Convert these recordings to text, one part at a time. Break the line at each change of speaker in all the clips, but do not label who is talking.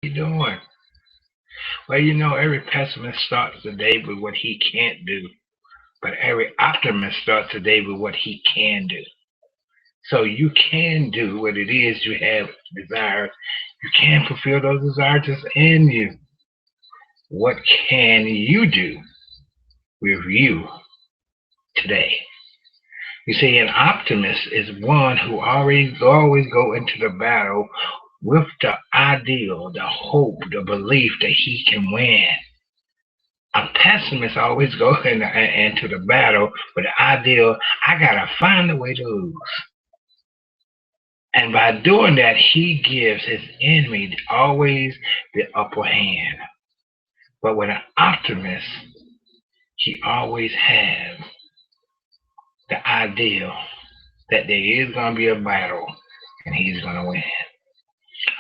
you doing? Well, every pessimist starts the day with what he can't do, but every optimist starts the day with what he can do. So you can do what it is you have desires. You can fulfill those desires that's in you. What can you do with you today? You see, an optimist is one who always go into the battle with the ideal, the hope, the belief that he can win. A pessimist always goes into the battle with the ideal, I gotta find a way to lose. And by doing that, he gives his enemy always the upper hand. But with an optimist, he always has the ideal that there is going to be a battle and he's going to win.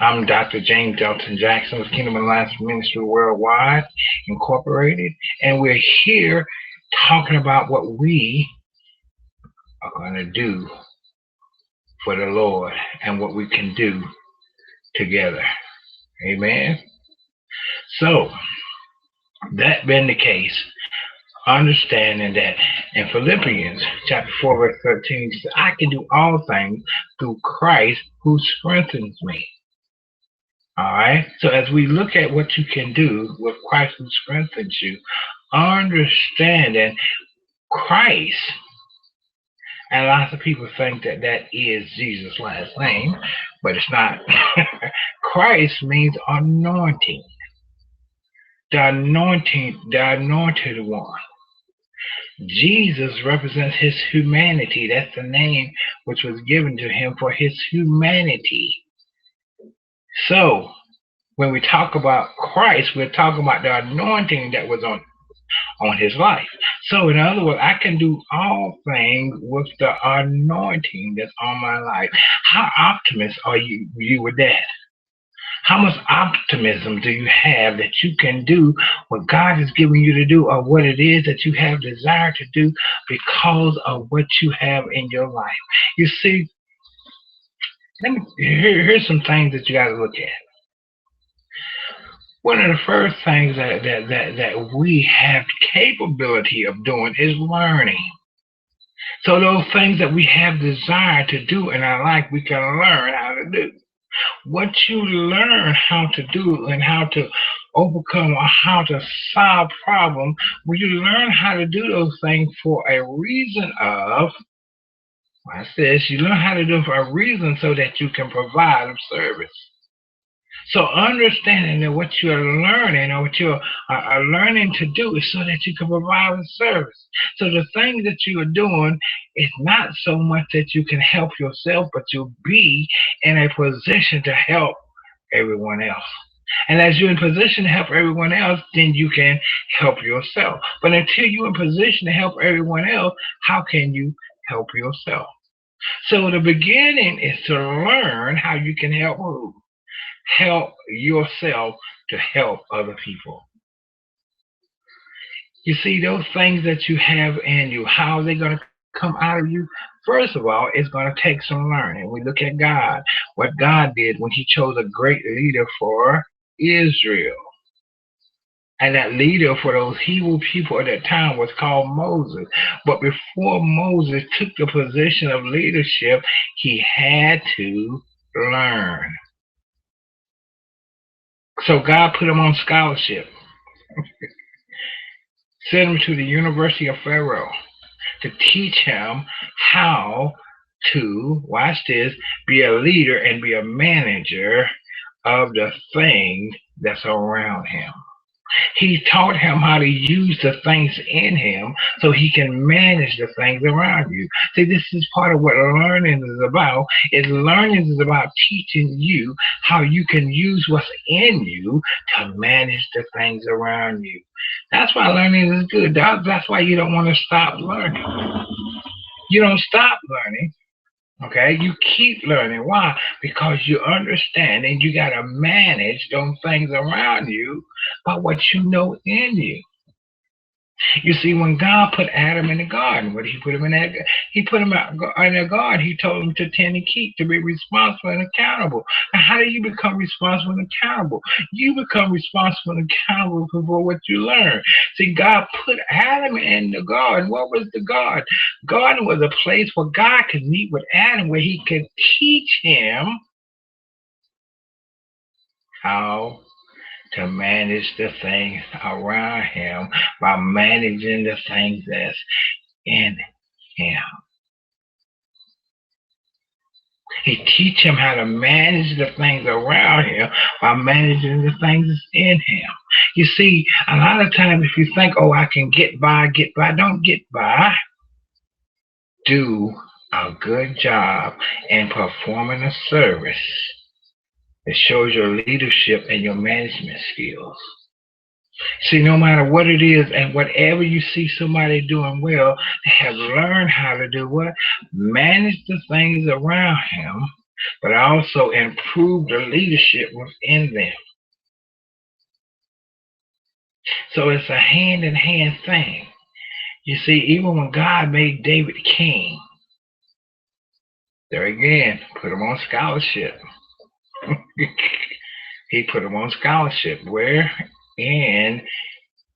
I'm Dr. James Delton Jackson with Kingdom Alliance Ministry Worldwide Incorporated, and we're here talking about what we are going to do for the Lord and what we can do together. Amen. So, that being the case, understanding that in Philippians chapter 4, verse 13, it says, I can do all things through Christ who strengthens me. All right. So as we look at what you can do with Christ who strengthens you, understanding Christ, and lots of people think that that is Jesus' last name, but it's not. Christ means anointing. The anointed one. Jesus represents his humanity. That's the name which was given to him for his humanity. So, when we talk about Christ, we're talking about the anointing that was on his life. So, in other words, I can do all things with the anointing that's on my life. How optimist are you with that? How much optimism do you have that you can do what God is giving you to do, or what it is that you have desire to do because of what you have in your life? You see, here's some things that you got to look at. One of the first things that we have capability of doing is learning. So those things that we have desire to do in our life, we can learn how to do. What you learn how to do and how to overcome or how to solve problems, when you learn how to do those things for a reason of, I says, you learn how to do it for a reason so that you can provide a service. So understanding that what you're learning or what you're learning to do is so that you can provide a service. So the things that you are doing is not so much that you can help yourself, but you'll be in a position to help everyone else. And as you're in position to help everyone else, then you can help yourself. But until you're in position to help everyone else, how can you help yourself? So the beginning is to learn how you can help yourself to help other people. You see, those things that you have in you, how are they going to come out of you? First of all, it's going to take some learning. We look at God, what God did when he chose a great leader for Israel. And that leader for those Hebrew people at that time was called Moses. But before Moses took the position of leadership, he had to learn. So God put him on scholarship, sent him to the University of Pharaoh to teach him how to, watch this, be a leader and be a manager of the things that's around him. He taught him how to use the things in him so he can manage the things around you. See, this is part of what learning is about. Learning is about teaching you how you can use what's in you to manage the things around you. That's why learning is good. That's why you don't want to stop learning. You don't stop learning. Okay, you keep learning. Why? Because you understand and you got to manage those things around you by what you know in you. You see, when God put Adam in the garden, what did he put him in that? He put him in the garden. He told him to tend and keep, to be responsible and accountable. And how do you become responsible and accountable? You become responsible and accountable for what you learn. See, God put Adam in the garden. What was the garden? Garden was a place where God could meet with Adam, where he could teach him how to manage the things around him by managing the things that's in him. He teach him how to manage the things around him by managing the things that's in him. You see, a lot of times if you think, oh, I can get by, don't get by. Do a good job in performing a service that shows your leadership and your management skills. See, no matter what it is and whatever you see somebody doing well, they have learned how to do what? Manage the things around him, but also improve the leadership within them. So it's a hand-in-hand thing. You see, even when God made David king, there again, put him on scholarship. He put him on scholarship. Where? In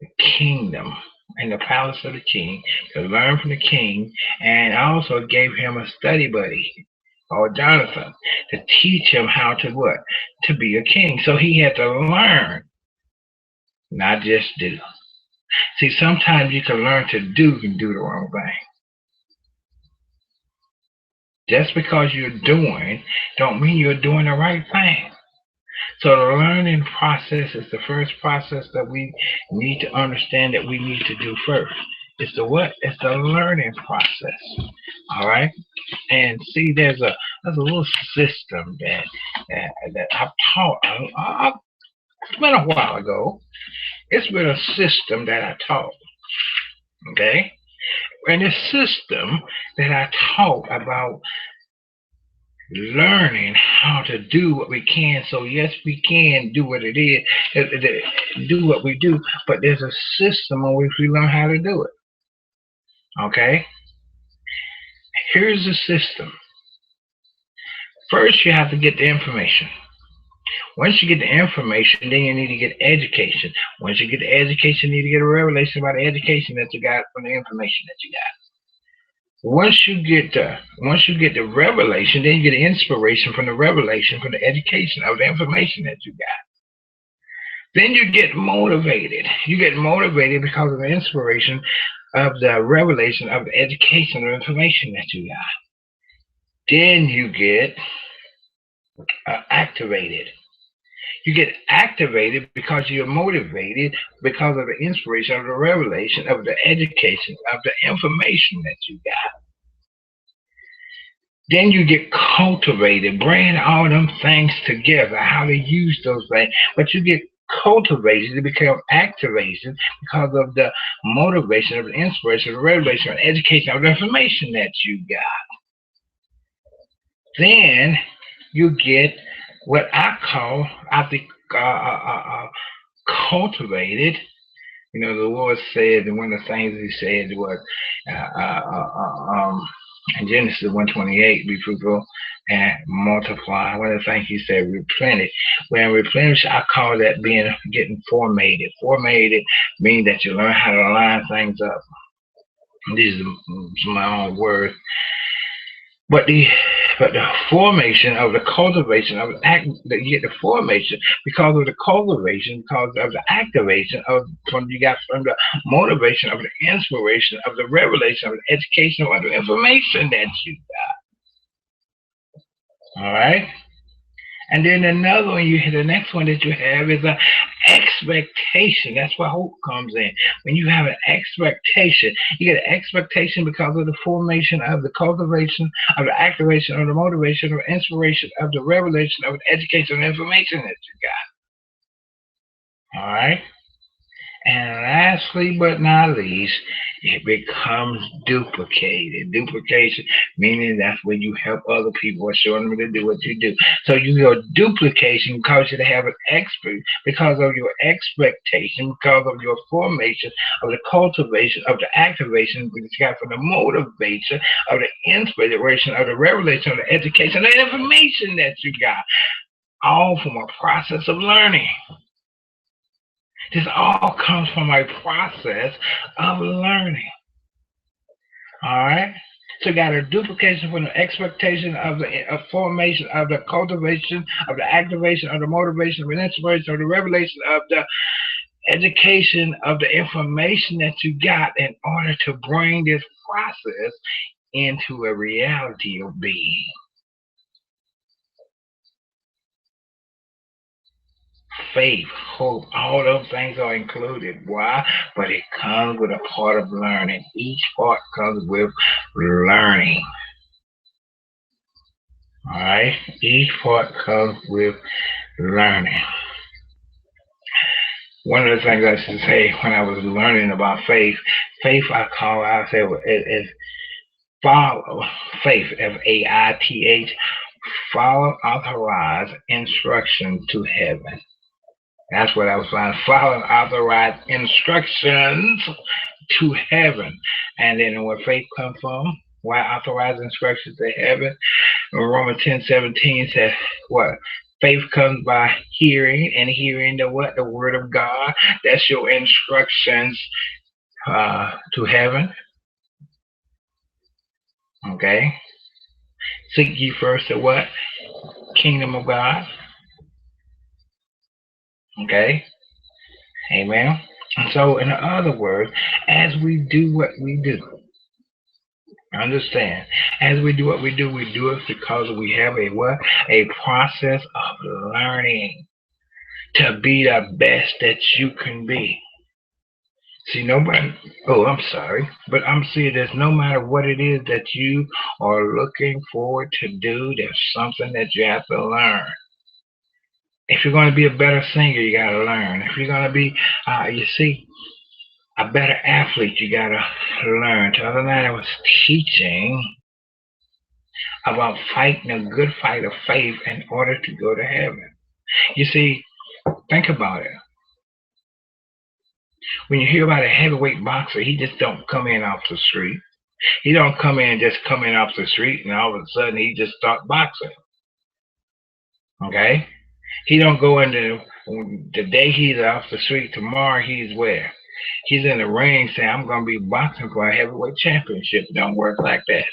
the kingdom, in the palace of the king, to learn from the king, and also gave him a study buddy called Jonathan to teach him how to what? To be a king. So he had to learn, not just do. See, sometimes you can learn to do and do the wrong thing. Just because you're doing, don't mean you're doing the right thing. So the learning process is the first process that we need to understand that we need to do first. It's the what? It's the learning process. All right. And see, there's a little system that I've taught. It's been a while ago. It's been a system that I taught. Okay. And this system that I taught about learning how to do what we can. So yes, we can do what it is, do what we do, but there's a system in which we learn how to do it. Okay? Here's the system. First, you have to get the information. Once you get the information, then you need to get education. Once you get the education, you need to get a revelation about the education that you got from the information that you got. Once you get the revelation, then you get the inspiration from the revelation, from the education of the information that you got. Then you get motivated. You get motivated because of the inspiration of the revelation of the education of information that you got. Then you get activated. You get activated because you're motivated because of the inspiration of the revelation of the education of the information that you got. Then you get cultivated, bringing all them things together, how to use those things. But you get cultivated to become activated because of the motivation of the inspiration, the revelation, the education of the information that you got. Then you get what I call, cultivated. You know, the Lord said, and one of the things He said was, in Genesis 1:28, be fruitful and multiply. One of the things He said, replenish. When replenish, I call that getting formated. Formated means that you learn how to line things up. These are my own words. But the formation of the cultivation of you get the formation because of the cultivation, because of the activation of from the motivation of the inspiration of the revelation of the education of the information that you got. All right. And then another one, the next one that you have is an expectation. That's where hope comes in. When you have an expectation, you get an expectation because of the formation of the cultivation, of the activation, of the motivation, of the inspiration, of the revelation, of the education and information that you got. All right. And lastly but not least, it becomes duplicated. Duplication meaning that's when you help other people or show them to do what you do. So your duplication causes you to have an expert because of your expectation, because of your formation, of the cultivation, of the activation that you got from the motivation, of the inspiration, of the revelation, of the education, the information that you got, all from a process of learning. This all comes from a process of learning. All right. So you got a duplication from the expectation of the formation, of the cultivation, of the activation, of the motivation, of the inspiration, of the revelation, of the education, of the information that you got in order to bring this process into a reality of being. Faith, hope, all those things are included. Why? But it comes with a part of learning. Each part comes with learning. All right? Each part comes with learning. One of the things I should say when I was learning about faith, faith I say is follow faith, Faith, follow authorized instruction to heaven. That's what I was finding. Following authorized instructions to heaven. And then where faith comes from, why authorized instructions to heaven? Romans 10:17 says what? Faith comes by hearing, and hearing the what? The word of God. That's your instructions to heaven. Okay. Seek ye first the what? Kingdom of God. Okay. Amen. And so, in other words, as we do what we do, understand, as we do it because we have a what? A process of learning to be the best that you can be. See, nobody, oh, I'm sorry, but I'm seeing this no matter what it is that you are looking forward to do, there's something that you have to learn. If you're going to be a better singer, you got to learn. If you're going to be, you see, a better athlete, you got to learn. The other night I was teaching about fighting a good fight of faith in order to go to heaven. You see, think about it. When you hear about a heavyweight boxer, he just don't come in off the street. He don't come in off the street and all of a sudden he just start boxing. Okay? He don't go into the day he's off the street, tomorrow he's where? He's in the ring saying, I'm gonna be boxing for a heavyweight championship. It don't work like that.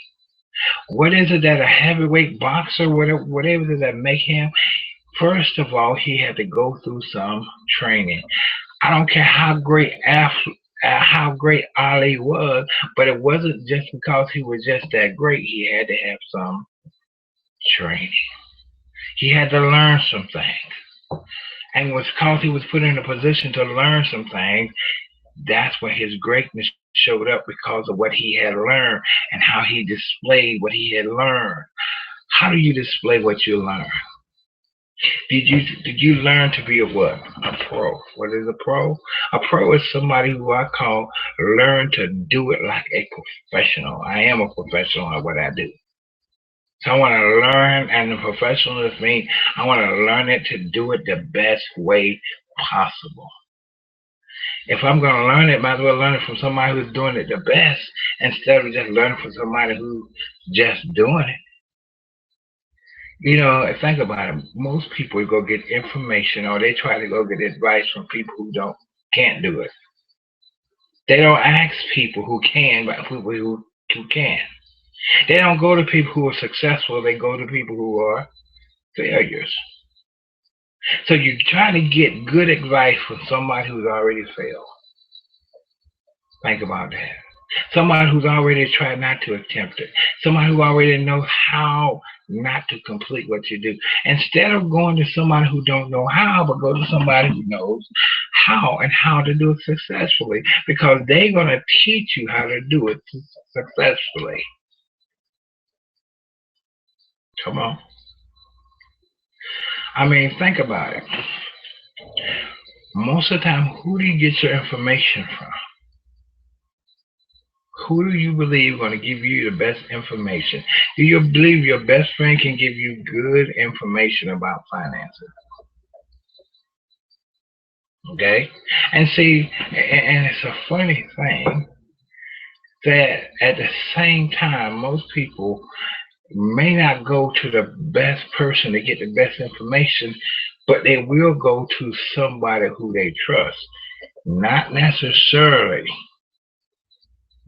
What is it that a heavyweight boxer, whatever it is that make him? First of all, he had to go through some training. I don't care how great Ali was, but it wasn't just because he was just that great. He had to have some training. He had to learn some things. And was because he was put in a position to learn some things, that's when his greatness showed up because of what he had learned and how he displayed what he had learned. How do you display what you learn? Did you learn to be a what? A pro. What is a pro? A pro is somebody who I call learn to do it like a professional. I am a professional at what I do. So I want to learn, and the professionalism means I want to learn it to do it the best way possible. If I'm going to learn it, might as well learn it from somebody who's doing it the best instead of just learning from somebody who's just doing it. You know, think about it. Most people go get information or they try to go get advice from people who can't do it. They don't ask people who can, but people who can. They don't go to people who are successful. They go to people who are failures. So you try to get good advice from somebody who's already failed. Think about that. Somebody who's already tried not to attempt it. Somebody who already knows how not to complete what you do. Instead of going to somebody who don't know how, but go to somebody who knows how and how to do it successfully. Because they're going to teach you how to do it successfully. Come on. I mean, think about it. Most of the time, who do you get your information from? Who do you believe is going to give you the best information? Do you believe your best friend can give you good information about finances? Okay? And see, and it's a funny thing that at the same time, most people may not go to the best person to get the best information, but they will go to somebody who they trust. Not necessarily.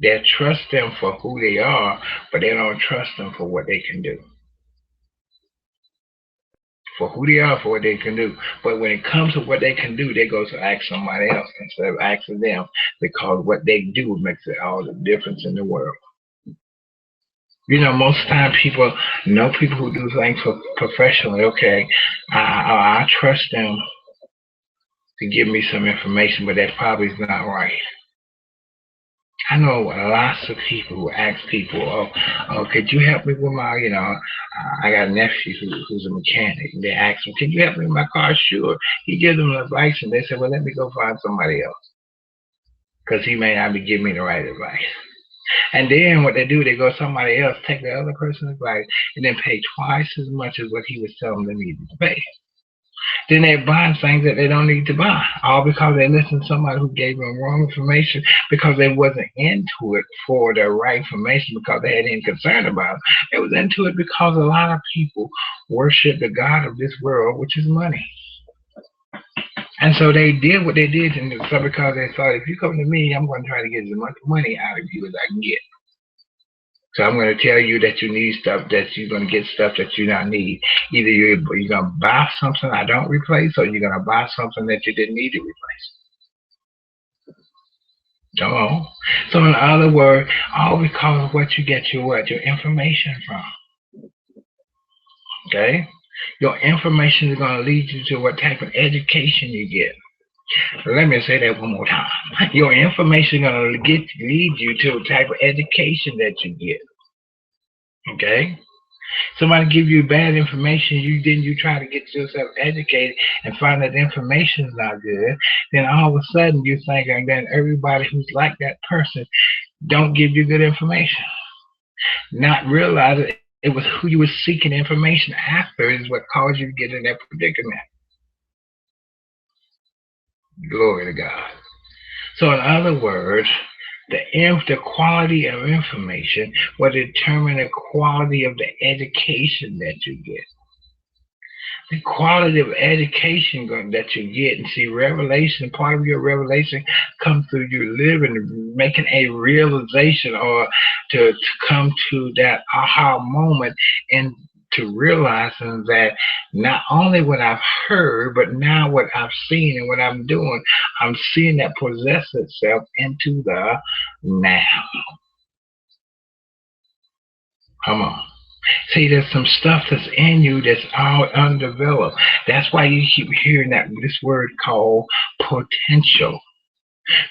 They trust them for who they are, but they don't trust them for what they can do. For who they are, for what they can do. But when it comes to what they can do, they go to ask somebody else instead of asking them, because what they do makes it all the difference in the world. You know, most time people know people who do things for professionally. Okay, I trust them to give me some information, but that probably is not right. I know lots of people who ask people, oh, could you help me with my, I got a nephew who's a mechanic, and they ask him, can you help me with my car? Sure. He gives them advice, and they say, well, let me go find somebody else, because he may not be giving me the right advice. And then what they do, they go somebody else, take the other person's advice, and then pay twice as much as what he was telling them they needed to pay. Then they're buying things that they don't need to buy, all because they listened to somebody who gave them wrong information because they wasn't into it for the right information because they had any concern about it. They was into it because a lot of people worship the God of this world, which is money. And so they did what they did, and so because they thought, if you come to me, I'm going to try to get as much money out of you as I can get. So I'm going to tell you that you need stuff, that you're going to get stuff that you don't need. Either you're going to buy something I don't replace, or you're going to buy something that you didn't need to replace. Oh. So in other words, all because of what you get your information from. Okay? Your information is going to lead you to what type of education you get. Let me say that one more time. Your information is going to lead you to the type of education that you get. Okay? Somebody give you bad information, you try to get yourself educated and find that the information is not good, then all of a sudden you think that everybody who's like that person don't give you good information. Not realizing it was who you were seeking information after is what caused you to get in that predicament. Glory to God. So in other words, the quality of information will determine the quality of the education that you get. The quality of education that you get, and see, revelation, part of your revelation comes through you living, making a realization, or to come to that aha moment and to realizing that not only what I've heard, but now what I've seen and what I'm doing, I'm seeing that possess itself into the now. Come on. See, there's some stuff that's in you that's all undeveloped. That's why you keep hearing this word called potential.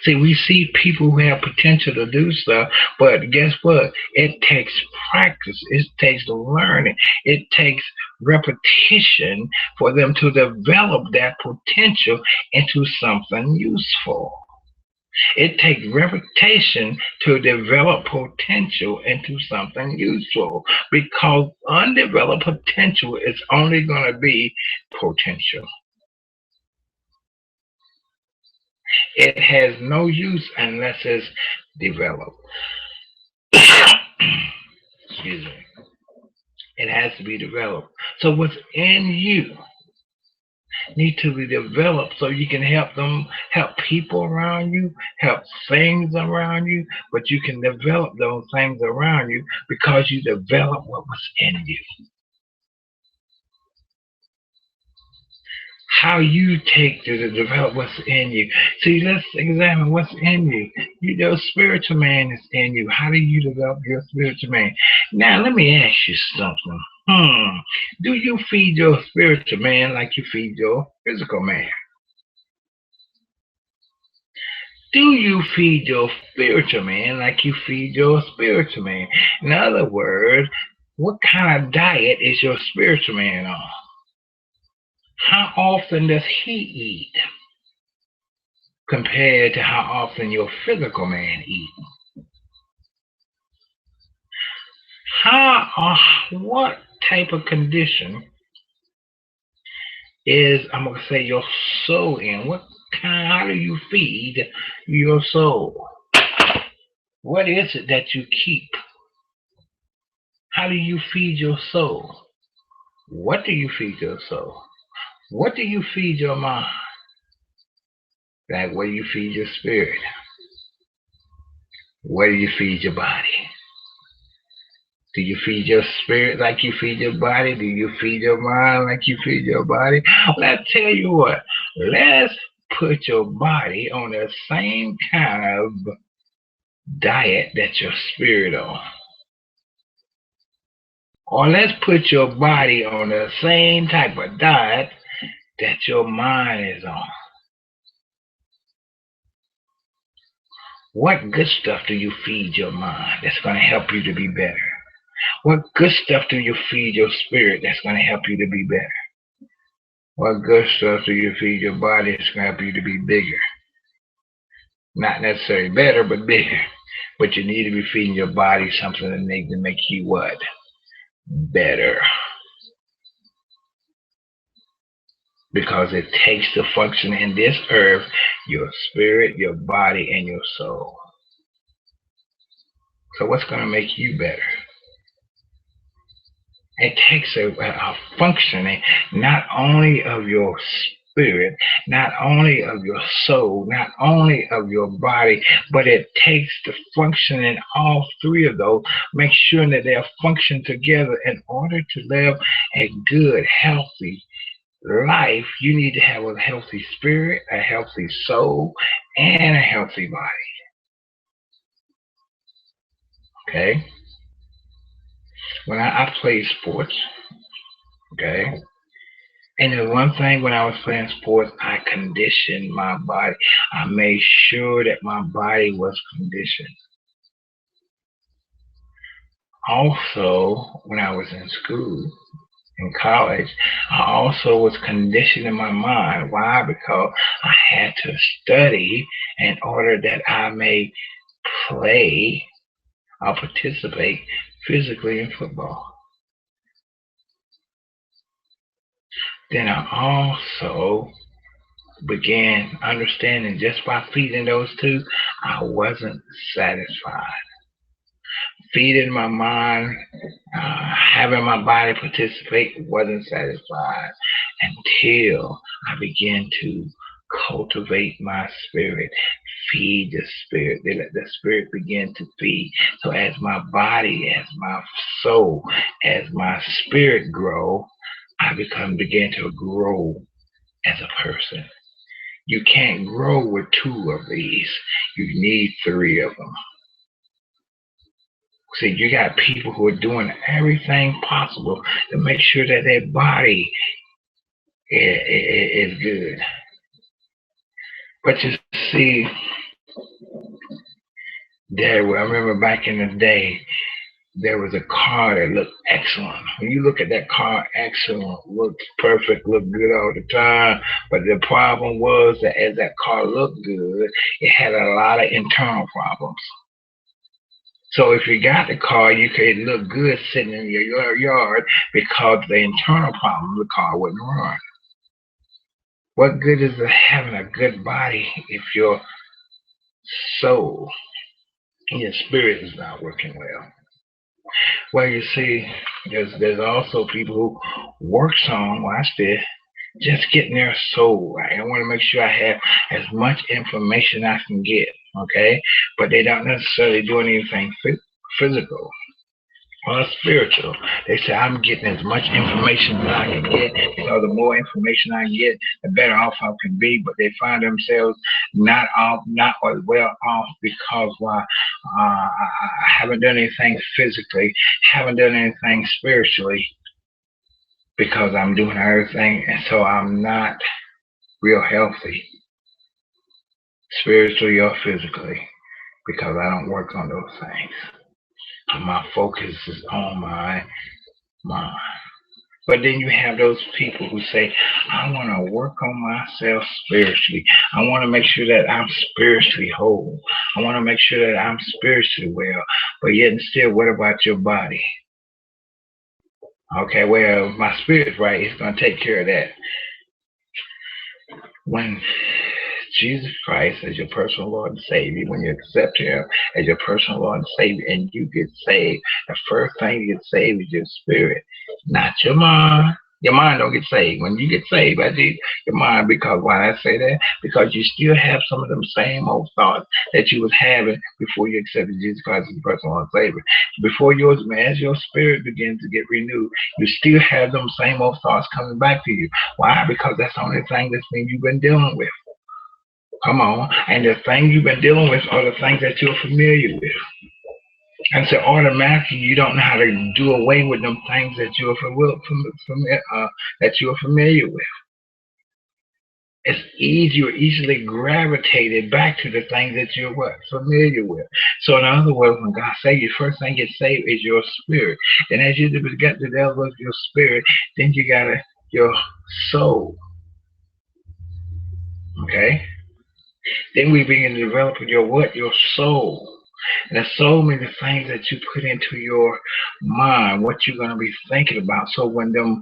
See, we see people who have potential to do stuff, but guess what? It takes practice. It takes learning. It takes repetition for them to develop that potential into something useful. It takes repetition to develop potential into something useful, because undeveloped potential is only going to be potential. It has no use unless it's developed. Excuse me. It has to be developed. So what's in you need to be developed so you can help people around you, help things around you, but you can develop those things around you because you develop what was in you. How you take to develop what's in you. See, let's examine what's in you. Your spiritual man is in you. How do you develop your spiritual man? Now, let me ask you something. Do you feed your spiritual man like you feed your physical man? Do you feed your spiritual man like you feed your spiritual man? In other words, what kind of diet is your spiritual man on? How often does he eat compared to how often your physical man eats? What type of condition is, I'm gonna say, your soul in? How do you feed your soul? What is it that you keep? How do you feed your soul? What do you feed your soul? What do you feed your mind? Like where you feed your spirit? Where do you feed your body? Do you feed your spirit like you feed your body? Do you feed your mind like you feed your body? Let's tell you what. Let's put your body on the same kind of diet that your spirit on. Or let's put your body on the same type of diet that your mind is on. What good stuff do you feed your mind that's going to help you to be better? What good stuff do you feed your spirit that's going to help you to be better? What good stuff do you feed your body that's going to help you to be bigger? Not necessarily better, but bigger. But you need to be feeding your body something to make you what? Better. Because it takes to function in this earth, your spirit, your body, and your soul. So what's going to make you better? It takes a functioning not only of your spirit, not only of your soul, not only of your body, but it takes the functioning all three of those. Make sure that they're function together in order to live a good, healthy life. You need to have a healthy spirit, a healthy soul, and a healthy body. Okay? When I play sports, okay? And the one thing when I was playing sports, I conditioned my body. I made sure that my body was conditioned. Also, when I was in school, in college, I also was conditioning my mind. Why? Because I had to study in order that I may play or participate physically in football. Then I also began understanding just by feeding those two, I wasn't satisfied. Feeding my mind, having my body participate wasn't satisfied until I began to cultivate my spirit, feed the spirit, they let the spirit begin to feed. So as my body, as my soul, as my spirit grow, I begin to grow as a person. You can't grow with two of these. You need three of them. See, you got people who are doing everything possible to make sure that their body is good. But you see, I remember back in the day, there was a car that looked excellent. When you look at that car, excellent, looked perfect, looked good all the time. But the problem was that as that car looked good, it had a lot of internal problems. So if you got the car, you could look good sitting in your yard because the internal problem, the car wouldn't run. What good is it having a good body if your soul and your spirit is not working well? Well, you see, there's also people who works on, watch this, just getting their soul right. I want to make sure I have as much information I can get, okay? But they don't necessarily do anything physical or spiritual. They say I'm getting as much information as I can get because the more information I get, the better off I can be. But they find themselves not as well off because why? I haven't done anything physically, haven't done anything spiritually because I'm doing everything, and so I'm not real healthy spiritually or physically because I don't work on those things. My focus is on my mind. But then you have those people who say, I want to work on myself spiritually. I want to make sure that I'm spiritually whole. I want to make sure that I'm spiritually well. But yet and still, what about your body? Okay, well, my spirit's right. It's going to take care of that. When Jesus Christ as your personal Lord and Savior, when you accept Him as your personal Lord and Savior and you get saved, the first thing you get saved is your spirit, not your mind. Your mind don't get saved. When you get saved by Jesus, your mind, because why I say that? Because you still have some of them same old thoughts that you was having before you accepted Jesus Christ as your personal Lord and Savior. Before yours, as your spirit begins to get renewed, you still have them same old thoughts coming back to you. Why? Because that's the only thing that's been you've been dealing with. Come on. And the things you've been dealing with are the things that you're familiar with. And so automatically you don't know how to do away with them things that you're familiar with. It's easier, easily gravitated back to the things that you're familiar with. So in other words, when God saves you, first thing you save is your spirit. And as you get to develop your spirit, then you got your soul. Okay? Then we begin to develop your what? Your soul. And there's so many things that you put into your mind, what you're going to be thinking about. So when them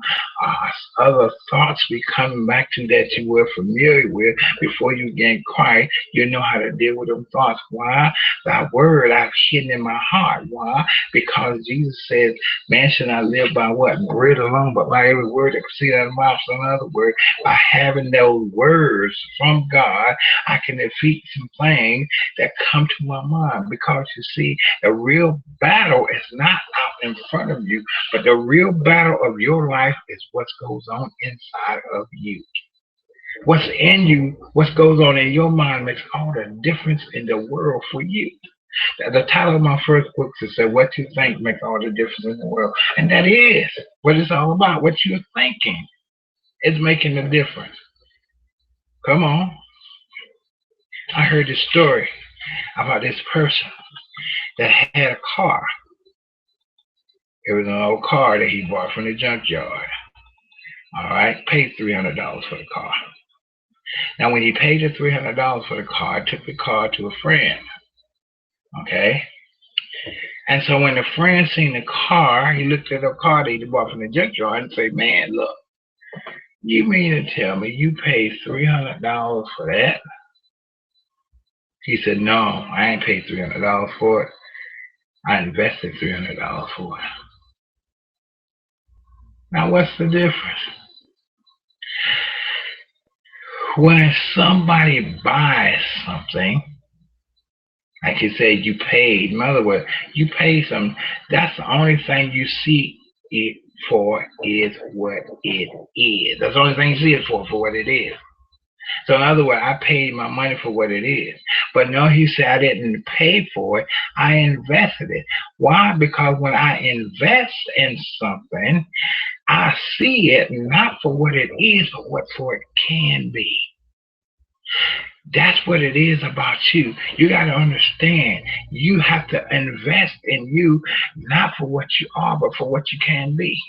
other thoughts be coming back to that you were familiar with before you get quiet, you know how to deal with them thoughts. Why? Thy word I've hidden in my heart. Why? Because Jesus says, man should not live by what? Bread alone, but by every word that proceeds out of the mouth. So in other words, by having those words from God, I can defeat some things that come to my mind. Because you see, the real battle is not out in front of you, but the real battle of your life is what goes on inside of you. What's in you, what goes on in your mind makes all the difference in the world for you. The title of my first book is said, What You Think Makes All the Difference in the World. And that is what it's all about. What you're thinking is making the difference. Come on. I heard this story about this person that had a car. It was an old car that he bought from the junkyard. All right, paid $300 for the car. Now, when he paid the $300 for the car, took the car to a friend. Okay, and so when the friend seen the car, he looked at the car that he bought from the junkyard and said, "Man, look, you mean to tell me you paid $300 for that?" He said, "No, I ain't paid $300 for it. I invested $300 for it." Now, what's the difference? When somebody buys something, like you said, you paid. In other words, you pay some. That's the only thing you see it for is what it is. That's the only thing you see it for what it is. So in other words, I paid my money for what it is. But no, he said I didn't pay for it. I invested it. Why? Because when I invest in something, I see it not for what it is, but what for it can be. That's what it is about you. You got to understand, you have to invest in you, not for what you are, but for what you can be.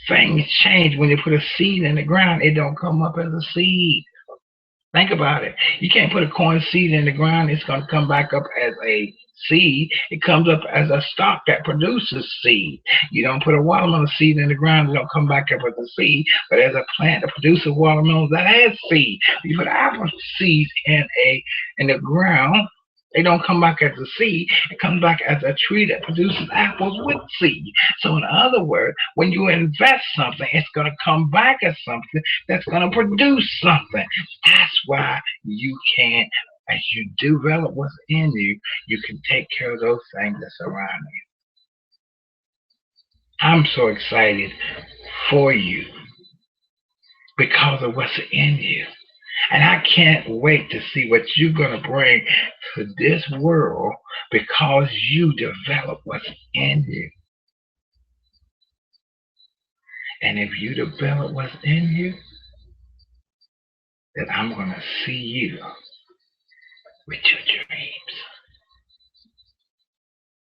Things change when you put a seed in the ground. It don't come up as a seed. Think about it. You can't put a corn seed in the ground. It's going to come back up as a seed. It comes up as a stalk that produces seed. You don't put a watermelon seed in the ground. It don't come back up as a seed. But as a plant that produces watermelons that has seed. You put apple seeds in the ground. They don't come back as a seed. It comes back as a tree that produces apples with seed. So in other words, when you invest something, it's going to come back as something that's going to produce something. That's why you can't, as you develop what's in you, you can take care of those things that surround you. I'm so excited for you because of what's in you. And I can't wait to see what you're going to bring to this world because you develop what's in you. And if you develop what's in you, then I'm going to see you with your dreams.